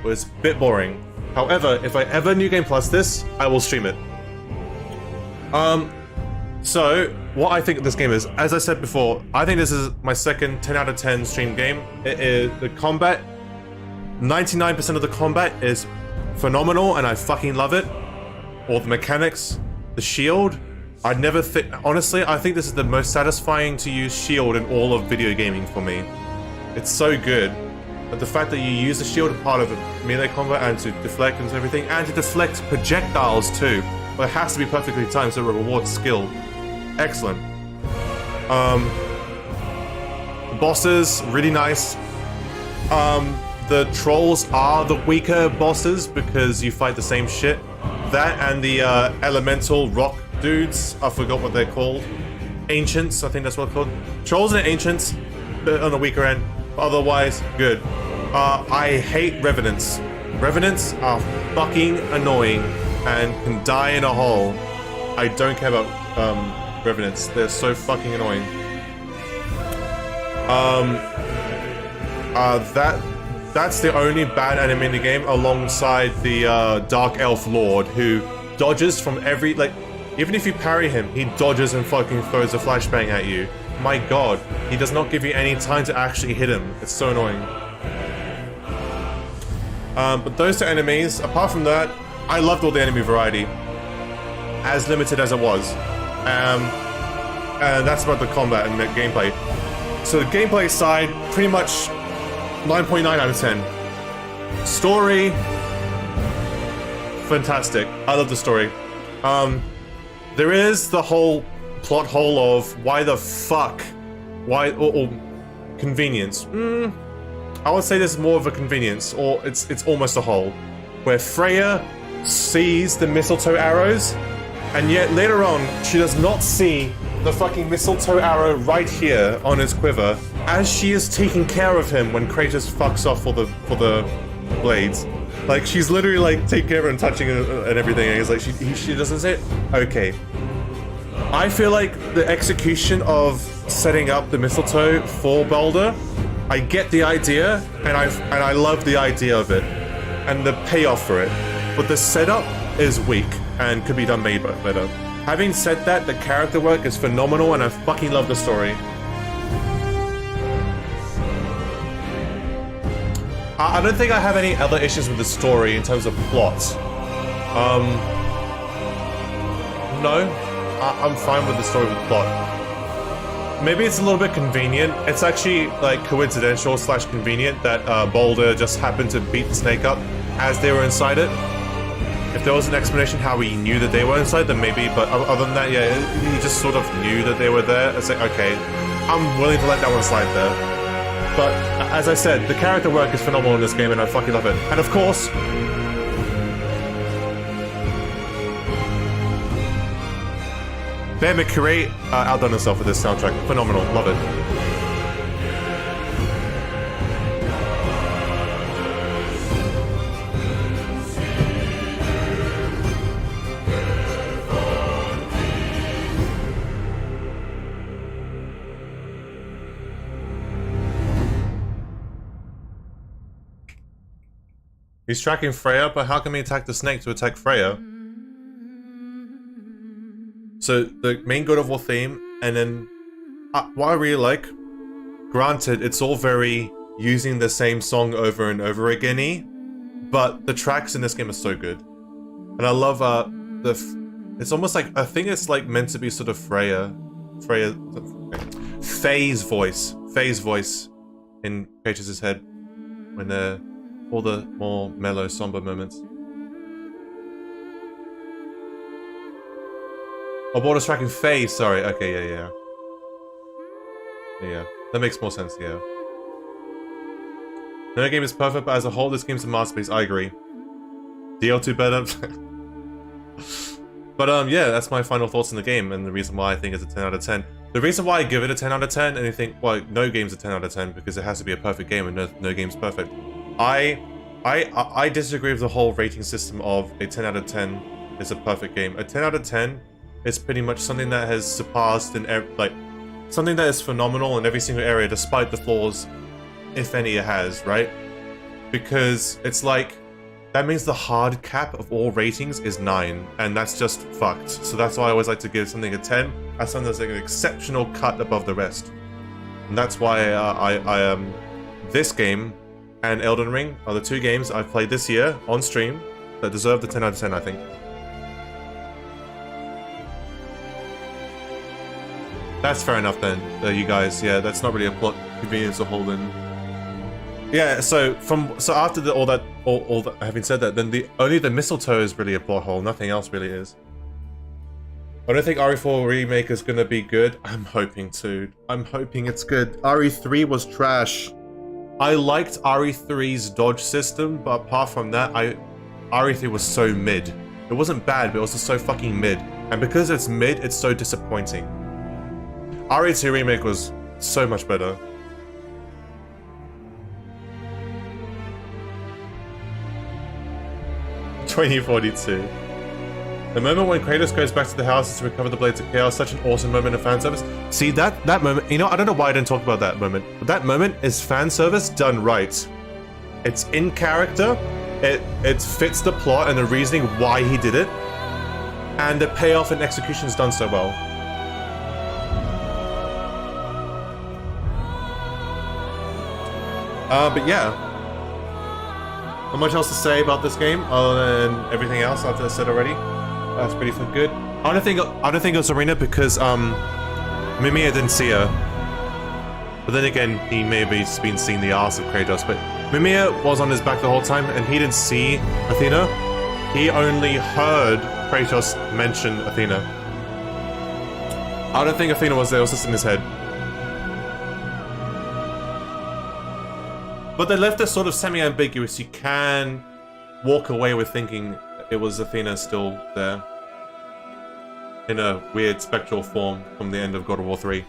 A: It's a bit boring. However, if I ever New Game Plus this, I will stream it. So, what I think of this game is, as I said before, I think this is my second 10 out of 10 stream game. It is the combat, 99% of the combat is phenomenal and I fucking love it. All the mechanics, the shield, I'd never think, honestly, I think this is the most satisfying to use shield in all of video gaming for me. It's so good. But the fact that you use the shield as part of melee combat and to deflect and everything, and to deflect projectiles too. But it has to be perfectly timed so it rewards skill. Excellent. Bosses, really nice. The trolls are the weaker bosses because you fight the same shit. That and the elemental rock dudes, I forgot what they're called. Ancients, I think that's what they're called. Trolls and Ancients on the weaker end. Otherwise, good. I hate Revenants. Revenants are fucking annoying and can die in a hole. I don't care about Revenants. They're so fucking annoying. That's the only bad enemy in the game alongside the Dark Elf Lord who dodges from every, like, even if you parry him, he dodges and fucking throws a flashbang at you. My god, he does not give you any time to actually hit him. It's so annoying. But those two enemies, apart from that, I loved all the enemy variety. As limited as it was. And that's about the combat and the gameplay. So the gameplay side, pretty much 9.9 out of 10. Story, fantastic. I love the story. There is the whole plot hole of why the fuck, or convenience. I would say this is more of a convenience, or it's almost a hole, where Freya sees the mistletoe arrows, and yet later on she does not see the fucking mistletoe arrow right here on his quiver, as she is taking care of him when Kratos fucks off for the blades. Like, she's literally like taking care of him and touching it and everything, and he's like, she doesn't say it? Okay. I feel like the execution of setting up the mistletoe for Baldur, I get the idea, and I love the idea of it, and the payoff for it, but the setup is weak and could be done made better. Having said that, the character work is phenomenal, and I fucking love the story. I don't think I have any other issues with the story in terms of plot. No, I'm fine with the story with plot. Maybe it's a little bit convenient. It's actually like coincidental / convenient that Baldur just happened to beat the snake up as they were inside it. If there was an explanation how he knew that they were inside, then maybe, but other than that, yeah, he just sort of knew that they were there. It's like, okay, I'm willing to let that one slide there. But, as I said, the character work is phenomenal in this game, and I fucking love it. And of course, Bear McCreary outdone himself with this soundtrack. Phenomenal. Love it. He's tracking Freya, but how can he attack the snake to attack Freya? So the main God of War theme, and then what I really like, granted, it's all very using the same song over and over again-y, but the tracks in this game are so good. And I love it's almost like, I think it's like meant to be sort of Faye's voice in Kratos' head when they're all the more mellow, somber moments. Oh, Baldur's tracking Faye, sorry. Okay, yeah. That makes more sense, yeah. No game is perfect, but as a whole, this game's a masterpiece. I agree. DL2 better. But yeah, that's my final thoughts on the game, and the reason why I think it's a 10 out of 10. The reason why I give it a 10 out of 10, and you think, well, no game's a 10 out of 10 because it has to be a perfect game, and no game's perfect. I disagree with the whole rating system of a 10 out of 10 is a perfect game. A 10 out of 10 is pretty much something that has surpassed in something that is phenomenal in every single area, despite the flaws, if any, it has, right? Because it's like, that means the hard cap of all ratings is 9, and that's just fucked. So that's why I always like to give something a 10, as something that's like an exceptional cut above the rest. And that's why this game and Elden Ring are the 2 games I've played this year on stream that deserve the 10 out of 10, I think. That's fair enough then, you guys. Yeah, that's not really a plot convenience or hold in. Yeah, so after all that having said that, then only the mistletoe is really a plot hole. Nothing else really is. I don't think RE4 remake is gonna be good. I'm hoping to. I'm hoping it's good. RE3 was trash. I liked RE3's dodge system, but apart from that, RE3 was so mid. It wasn't bad, but it was just so fucking mid. And because it's mid, it's so disappointing. RE2 remake was so much better. (2042). The moment when Kratos goes back to the house to recover the Blades of Chaos, such an awesome moment of fan service. See, that moment, you know, I don't know why I didn't talk about that moment, but that moment is fan service done right. It's in character, it fits the plot and the reasoning why he did it, and the payoff and execution is done so well. But yeah. Not much else to say about this game other than everything else I've said already. That's pretty good. I don't think it was Arena because Mimir didn't see her. But then again, he may have been seeing the ass of Kratos. But Mimir was on his back the whole time, and he didn't see Athena. He only heard Kratos mention Athena. I don't think Athena was there. It was just in his head. But they left it sort of semi-ambiguous. You can walk away with thinking it was Athena still there. In a weird spectral form from the end of God of War 3.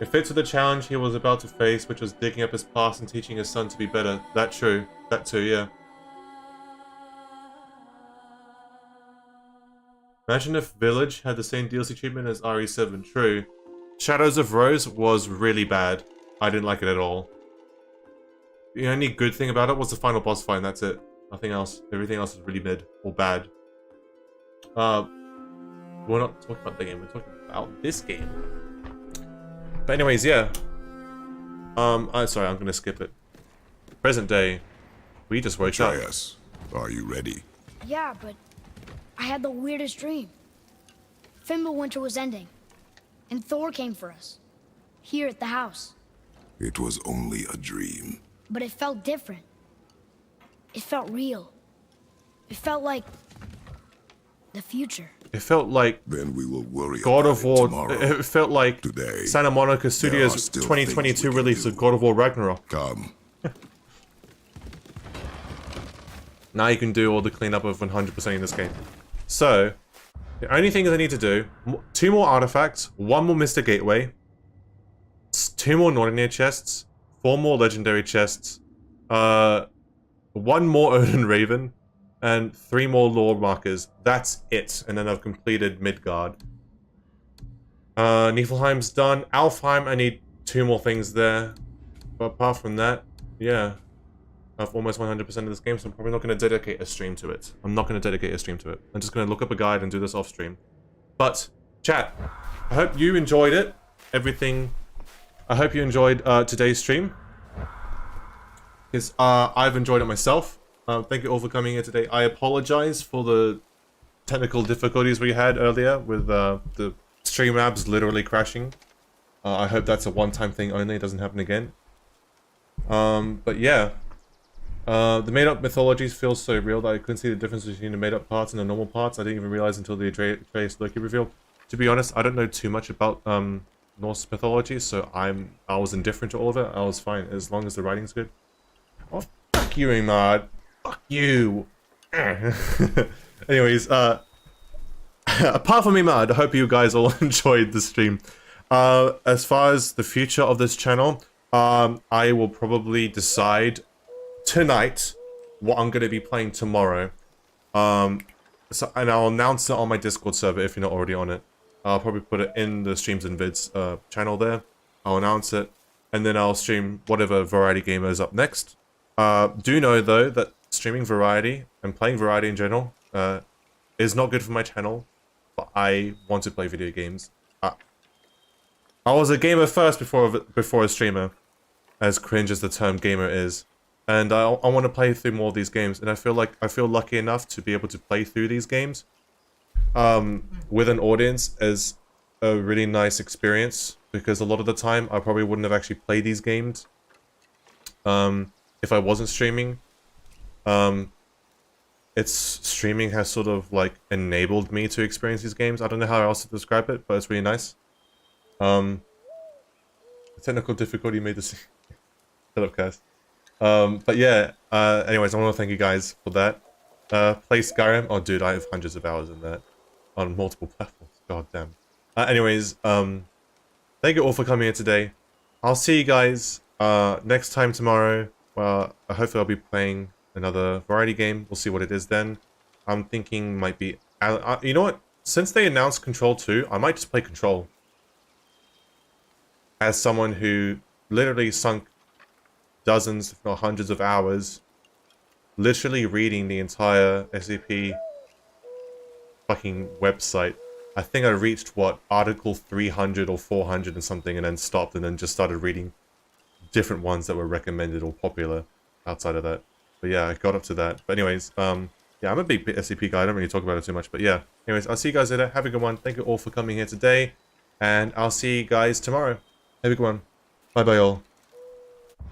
A: It fits with the challenge he was about to face, which was digging up his past and teaching his son to be better. That's true. That too, yeah. Imagine if Village had the same DLC treatment as RE7. True. Shadows of Rose was really bad. I didn't like it at all. The only good thing about it was the final boss fight, and that's it. Nothing else. Everything else is really mid or bad. We're not talking about the game, we're talking about this game. But anyways, yeah. I'm sorry, I'm gonna skip it. Present day. We just woke up.
C: Atreus, are you ready?
D: Yeah, but I had the weirdest dream. Fimbulwinter was ending, and Thor came for us. Here at the house.
C: It was only a dream.
D: But it felt different. It felt real. It felt like the future.
A: It felt like
C: Then we will worry
A: God
C: about
A: of War.
C: it tomorrow.
A: It felt like
C: Today,
A: Santa Monica Studios
C: still
A: 2022
C: things we
A: release
C: can
A: of
C: do.
A: God of War Ragnarok.
C: Come.
A: Now you can do all the cleanup of 100% in this game. So, the only things I need to do, 2 more artifacts, 1 more Mr. Gateway, 2 more Nordineer chests, 4 more legendary chests, 1 more Odin Raven, and 3 more lore markers. That's it. And then I've completed Midgard. Niflheim's done. Alfheim, I need 2 more things there. But apart from that, yeah. I've almost 100% of this game, so I'm probably not going to dedicate a stream to it. I'm not going to dedicate a stream to it. I'm just going to look up a guide and do this off stream. But, chat, I hope you enjoyed it. Everything. I hope you enjoyed today's stream. Because I've enjoyed it myself. Thank you all for coming here today. I apologize for the technical difficulties we had earlier with the Streamlabs literally crashing. I hope that's a one-time thing only. It doesn't happen again. But yeah. The made-up mythologies feel so real that I couldn't see the difference between the made-up parts and the normal parts. I didn't even realize until the Atreus Loki reveal. To be honest, I don't know too much about Norse mythology, so I was indifferent to all of it. I was fine as long as the writing's good. Oh, fuck you, Imad. Fuck you. Anyways, apart from me, Mad, I hope you guys all enjoyed the stream. As far as the future of this channel, I will probably decide tonight what I'm going to be playing tomorrow. And I'll announce it on my Discord server if you're not already on it. I'll probably put it in the Streams and Vids channel there. I'll announce it, and then I'll stream whatever variety gamer is up next. Do know, though, that streaming variety and playing variety in general is not good for my channel, but I want to play video games. I was a gamer first before a streamer, as cringe as the term gamer is. And I want to play through more of these games, and I feel lucky enough to be able to play through these games with an audience as a really nice experience, because a lot of the time I probably wouldn't have actually played these games if I wasn't streaming. Streaming has sort of like enabled me to experience these games. I don't know how else to describe it, but it's really nice. The technical difficulty made this cast. But yeah, anyways, I want to thank you guys for that. Play Skyrim. Oh, dude, I have hundreds of hours in that on multiple platforms. God damn. Anyways, thank you all for coming here today. I'll see you guys next time tomorrow. Hopefully I'll be playing another variety game. We'll see what it is then. I'm thinking might be... you know what? Since they announced Control 2, I might just play Control. As someone who literally sunk dozens, if not hundreds of hours, literally reading the entire SCP fucking website. I think I reached, what, article 300 or 400 and something, and then stopped, and then just started reading different ones that were recommended or popular outside of that. But yeah, I got up to that. But anyways, yeah, I'm a big SCP guy. I don't really talk about it too much. But yeah, anyways, I'll see you guys later. Have a good one. Thank you all for coming here today. And I'll see you guys tomorrow. Have a good one. Bye-bye all.